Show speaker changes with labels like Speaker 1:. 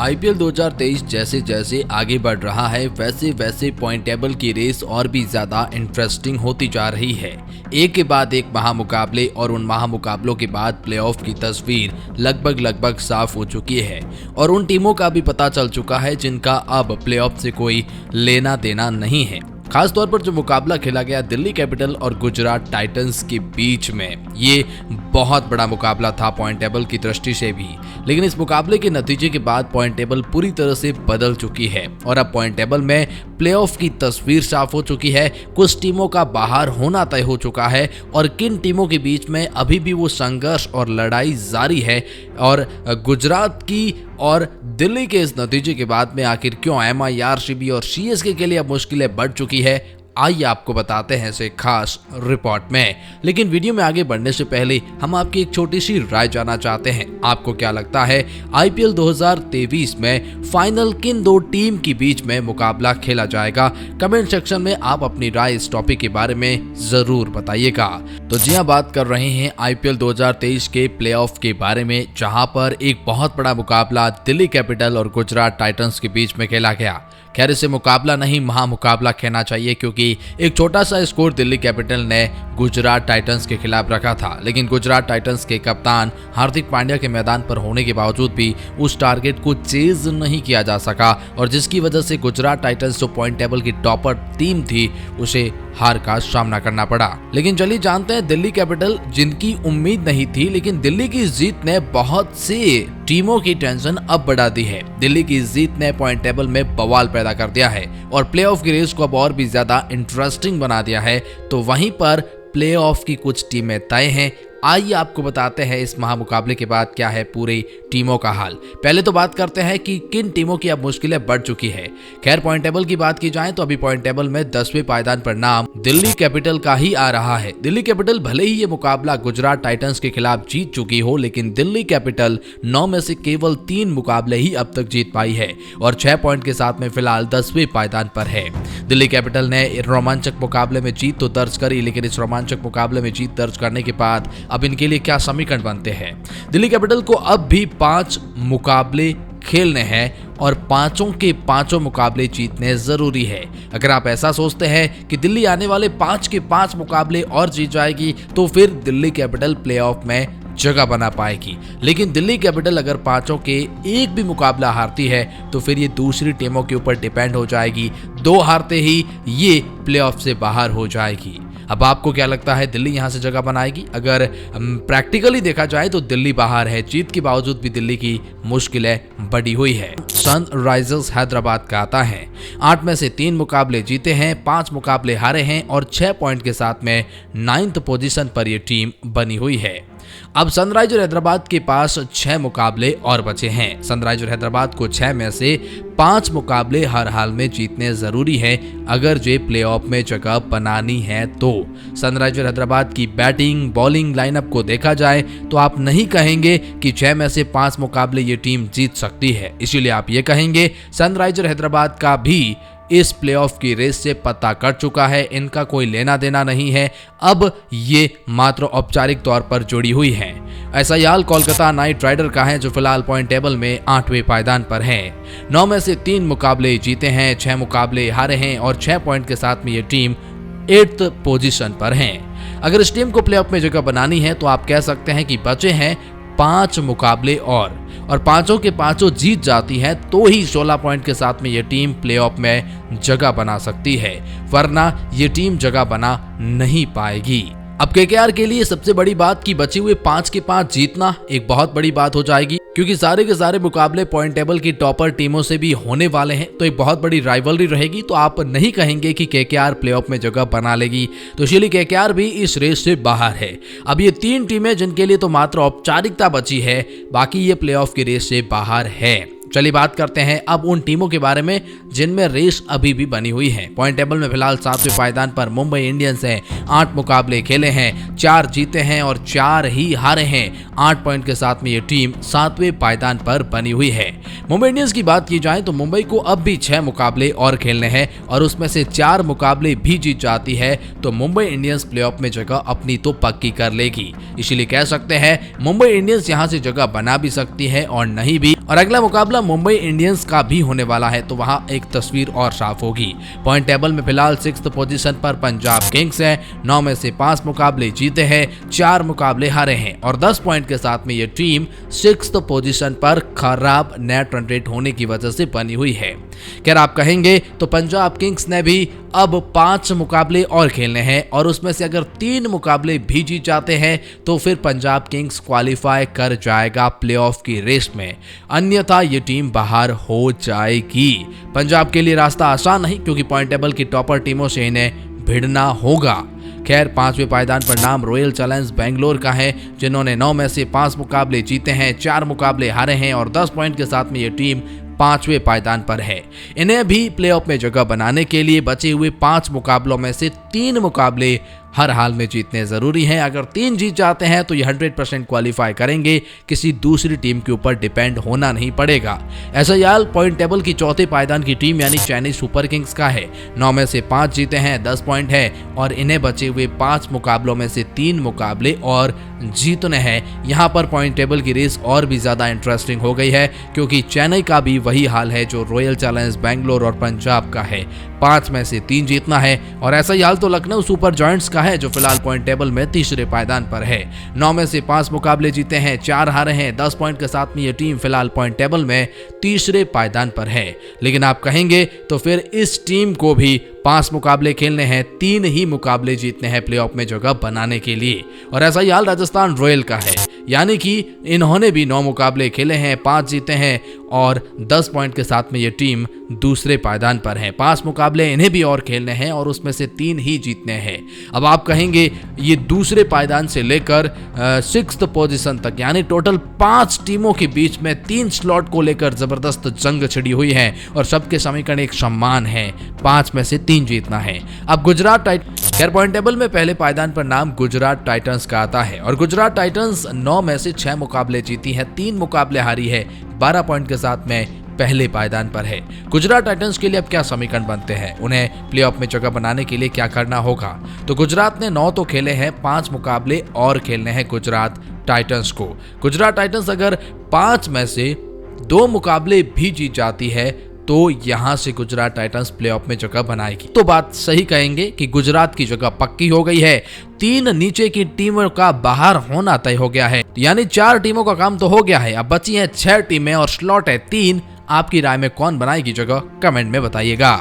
Speaker 1: IPL 2023 जैसे जैसे आगे बढ़ रहा है वैसे वैसे पॉइंट टेबल की रेस और भी ज्यादा इंटरेस्टिंग होती जा रही है। एक के बाद एक महामुकाबले और उन महामुकाबलों के बाद प्लेऑफ की तस्वीर लगभग साफ हो चुकी है और उन टीमों का भी पता चल चुका है जिनका अब प्लेऑफ से कोई लेना देना नहीं है। खास तौर पर जो मुकाबला खेला गया दिल्ली कैपिटल और गुजरात टाइटंस के बीच में, ये बहुत बड़ा मुकाबला था पॉइंट टेबल की दृष्टि से भी। लेकिन इस मुकाबले के नतीजे के बाद पॉइंट टेबल पूरी तरह से बदल चुकी है और अब पॉइंट टेबल में प्लेऑफ की तस्वीर साफ हो चुकी है। कुछ टीमों का बाहर होना तय हो चुका है और किन टीमों के बीच में अभी भी वो संघर्ष और लड़ाई जारी है। और गुजरात की और दिल्ली के इस नतीजे के बाद में आखिर क्यों एमआई, आरसीबी और सीएसके के लिए अब मुश्किलें बढ़ चुकी है, आइए आपको बताते हैं इसे खास रिपोर्ट में। लेकिन वीडियो में आगे बढ़ने से पहले हम आपकी एक छोटी सी राय जानना चाहते हैं। आपको क्या लगता है आईपीएल 2023 में फाइनल किन दो टीम के बीच में मुकाबला खेला जाएगा? कमेंट सेक्शन में आप अपनी राय इस टॉपिक के बारे में जरूर बताइएगा। तो जी हाँ, बात कर रहे हैं आईपीएल 2023 के प्लेऑफ के बारे में, जहां पर एक बहुत बड़ा मुकाबला दिल्ली कैपिटल और गुजरात टाइटंस के बीच में खेला गया। खैर, इसे मुकाबला नहीं महामुकाबला कहना चाहिए क्योंकि एक छोटा सा स्कोर दिल्ली कैपिटल ने गुजरात टाइटंस के खिलाफ रखा था। लेकिन गुजरात टाइटंस के कप्तान हार्दिक पांड्या के मैदान पर होने के बावजूद भी उस टारगेट को चेज नहीं किया जा सका और जिसकी वजह से गुजरात टाइटंस जो पॉइंट टेबल की टॉपर टीम थी उसे हार का सामना करना पड़ा। लेकिन चलिए जानते हैं दिल्ली कैपिटल, जिनकी उम्मीद नहीं थी, लेकिन दिल्ली की जीत ने बहुत से टीमों की टेंशन अब बढ़ा दी है। दिल्ली की जीत ने पॉइंट टेबल में बवाल पैदा कर दिया है और प्लेऑफ की रेस को अब और भी ज्यादा इंटरेस्टिंग बना दिया है। तो वहीं पर प्लेऑफ की कुछ टीमें तय हैं। आइए आपको बताते हैं इस महामुकाबले के बाद क्या है पूरी टीमों का हाल। पहले तो बात करते हैं कि किन टीमों की अब मुश्किलें बढ़ चुकी है। खैर, पॉइंट टेबल की बात की जाए तो अभी पॉइंट टेबल में 10वें पायदान पर नाम दिल्ली कैपिटल का ही आ रहा है। दिल्ली कैपिटल भले ही ये मुकाबला गुजरात टाइटंस के खिलाफ जीत चुकी हो, लेकिन दिल्ली कैपिटल 9 में से केवल 3 मुकाबले ही अब तक जीत पाई है और 6 पॉइंट के साथ में फिलहाल 10वें पायदान पर है। दिल्ली कैपिटल ने रोमांचक मुकाबले में जीत तो दर्ज करी, लेकिन इस रोमांचक मुकाबले में जीत दर्ज करने के बाद अब इनके लिए क्या समीकरण बनते हैं? दिल्ली कैपिटल को अब भी 5 मुकाबले खेलने हैं और पांचों के पांचों मुकाबले जीतने जरूरी है। अगर आप ऐसा सोचते हैं कि दिल्ली आने वाले 5 के 5 मुकाबले और जीत जाएगी तो फिर दिल्ली कैपिटल प्लेऑफ में जगह बना पाएगी। लेकिन दिल्ली कैपिटल अगर पांचों के एक भी मुकाबला हारती है तो फिर ये दूसरी टीमों के ऊपर डिपेंड हो जाएगी। 2 हारते ही ये प्लेऑफ से बाहर हो जाएगी। अब आपको क्या लगता है, दिल्ली यहां से जगह बनाएगी? अगर प्रैक्टिकली देखा जाए तो दिल्ली बाहर है। जीत के बावजूद भी दिल्ली की मुश्किलें बढ़ी हुई है। सनराइजर्स हैदराबाद का आता है। 8 में से 3 मुकाबले जीते हैं, 5 मुकाबले हारे हैं और 6 पॉइंट के साथ में 9th पोजीशन पर यह टीम बनी हुई है। अब सनराइजर हैदराबाद के पास 6 मुकाबले और बचे हैं। सनराइजर हैदराबाद को 6 में से 5 मुकाबले हर हाल में जीतने जरूरी है अगर जे प्लेऑफ में जगह बनानी है तो। सनराइजर हैदराबाद की बैटिंग बॉलिंग लाइनअप को देखा जाए तो आप नहीं कहेंगे कि 6 में से 5 मुकाबले ये टीम जीत सकती है। इसीलिए आप ये कहेंगे सनराइजर हैदराबाद का भी इस प्लेऑफ की रेस से पता कट चुका है, इनका कोई लेना देना नहीं है। अब ये मात्र औपचारिक तौर पर जुड़ी हुई है। ऐसा ही हाल कोलकाता नाइट राइडर का है जो फिलहाल पॉइंट टेबल में 8वें पायदान पर है। 9 में से 3 मुकाबले जीते हैं, 6 मुकाबले हारे हैं और 6 पॉइंट के साथ में ये टीम 8th पोजीशन पर है। अगर इस टीम को प्लेऑफ में जगह बनानी है तो आप कह सकते हैं कि बचे हैं 5 मुकाबले और पांचों के पांचों जीत जाती है तो ही 16 पॉइंट के साथ में ये टीम प्लेऑफ में जगह बना सकती है, वरना ये टीम जगह बना नहीं पाएगी। अब केकेआर के लिए सबसे बड़ी बात कि बचे हुए 5 के 5 जीतना एक बहुत बड़ी बात हो जाएगी क्योंकि सारे के सारे मुकाबले पॉइंट टेबल की टॉपर टीमों से भी होने वाले हैं। तो एक बहुत बड़ी राइवलरी रहेगी। तो आप नहीं कहेंगे कि केकेआर प्लेऑफ में जगह बना लेगी। तो इसलिए केकेआर भी इस रेस से बाहर है। अब ये 3 टीमें जिनके लिए तो मात्र औपचारिकता बची है, बाकी ये प्लेऑफ की रेस से बाहर है। चलिए बात करते हैं अब उन टीमों के बारे में जिनमें रेस अभी भी बनी हुई है। पॉइंट टेबल में फिलहाल 7वें पायदान पर मुंबई इंडियंस है। 8 मुकाबले खेले हैं, 4 जीते हैं और 4 ही हारे हैं। 8 पॉइंट के साथ में ये टीम 7वें पायदान पर बनी हुई है। मुंबई इंडियंस की बात की जाए तो मुंबई को अब भी 6 मुकाबले और खेलने हैं और उसमें से 4 मुकाबले भी जीत जाती है तो मुंबई इंडियंस प्लेऑफ में जगह अपनी तो पक्की कर लेगी। इसीलिए कह सकते हैं मुंबई इंडियंस यहां से जगह बना भी सकती है और नहीं भी। और अगला मुकाबला मुंबई इंडियंस का भी होने वाला है तो वहां एक तस्वीर और साफ होगी। पॉइंट टेबल में फिलहाल 6th पोजीशन पर पंजाब किंग्स है। 9 में से 5 मुकाबले जीते हैं, 4 मुकाबले हारे हैं और 10 पॉइंट के साथ में ये टीम 6th पोजीशन पर खराब नेट रन रेट होने की वजह से बनी हुई है। खैर आप कहेंगे तो पंजाब किंग्स ने भी अब 5 मुकाबले और खेलने हैं और उसमें से अगर 3 मुकाबले भी जीत जाते हैं तो फिर पंजाब किंग्स क्वालिफाई कर जाएगा प्लेऑफ की रेस में, अन्यथा ये टीम बाहर हो जाएगी। पंजाब के लिए रास्ता आसान नहीं क्योंकि पॉइंट टेबल की टॉपर टीमों से इन्हें भिड़ना होगा। खैर 5वें पायदान पर नाम रॉयल चैलेंजर्स बेंगलोर का है, जिन्होंने 9 में से 5 मुकाबले जीते हैं, 4 मुकाबले हारे हैं और 10 पॉइंट के साथ में ये टीम 5वें पायदान पर है। इन्हें भी प्लेऑफ में जगह बनाने के लिए बचे हुए 5 मुकाबलों में से 3 मुकाबले हर हाल में जीतने जरूरी हैं। अगर 3 जीत जाते हैं तो ये 100% क्वालिफाई करेंगे, किसी दूसरी टीम के ऊपर डिपेंड होना नहीं पड़ेगा। ऐसा हाल पॉइंट टेबल की चौथे पायदान की टीम यानी चेन्नई सुपर किंग्स का है। 9 में से 5 जीते हैं, 10 पॉइंट है और इन्हें बचे हुए 5 मुकाबलों में से 3 मुकाबले और जीतने हैं। यहाँ पर पॉइंट टेबल की रेस और भी ज्यादा इंटरेस्टिंग हो गई है क्योंकि चेन्नई का भी वही हाल है जो रॉयल चैलेंजर्स बेंगलोर और पंजाब का है, 5 में से 3 जीतना है। और ऐसा ही हाल तो लखनऊ सुपर जॉयंट्स का है जो फिलहाल पॉइंट टेबल में तीसरे पायदान पर है। 9 में से 5 मुकाबले जीते हैं, 4 हारे हैं, 10 पॉइंट के साथ में ये टीम फिलहाल पॉइंट टेबल में तीसरे पायदान पर है। लेकिन आप कहेंगे तो फिर इस टीम को भी 5 मुकाबले खेलने हैं, 3 ही मुकाबले जीतने हैं प्लेऑफ में जगह बनाने के लिए। और ऐसा ही हाल राजस्थान रॉयल का है, यानी कि इन्होंने भी 9 मुकाबले खेले हैं, 5 जीते हैं और 10 पॉइंट के साथ में ये टीम दूसरे पायदान पर है। 5 मुकाबले इन्हें भी और खेलने हैं और उसमें से 3 ही जीतने हैं। अब आप कहेंगे ये दूसरे पायदान से लेकर 6th पोजीशन तक यानी टोटल 5 टीमों के बीच में 3 स्लॉट को लेकर जबरदस्त जंग छिड़ी हुई है और सबके समीकरण एक समान है, 5 में से 3 जीतना है। अब गुजरात खैर पॉइंट टेबल में पहले पायदान पर नाम गुजरात टाइटंस का आता है और गुजरात टाइटंस 9 में से 6 मुकाबले जीती है, 3 मुकाबले हारी है, 12 पॉइंट के साथ में पहले पायदान पर है। गुजरात टाइटंस के लिए अब क्या समीकरण बनते हैं, उन्हें प्लेऑफ में जगह बनाने के लिए क्या करना होगा? तो गुजरात ने 9 तो खेले हैं, 5 मुकाबले और खेलने हैं गुजरात टाइटंस को। गुजरात टाइटंस अगर 5 में से 2 मुकाबले भी जीत जाती है तो यहां से गुजरात टाइटंस प्लेऑफ में जगह बनाएगी। तो बात सही कहेंगे कि गुजरात की जगह पक्की हो गई है, 3 नीचे की टीमों का बाहर होना तय हो गया है, यानी 4 टीमों का काम तो हो गया है। अब बची हैं 6 टीमें और स्लॉट है 3। आपकी राय में कौन बनाएगी जगह, कमेंट में बताइएगा।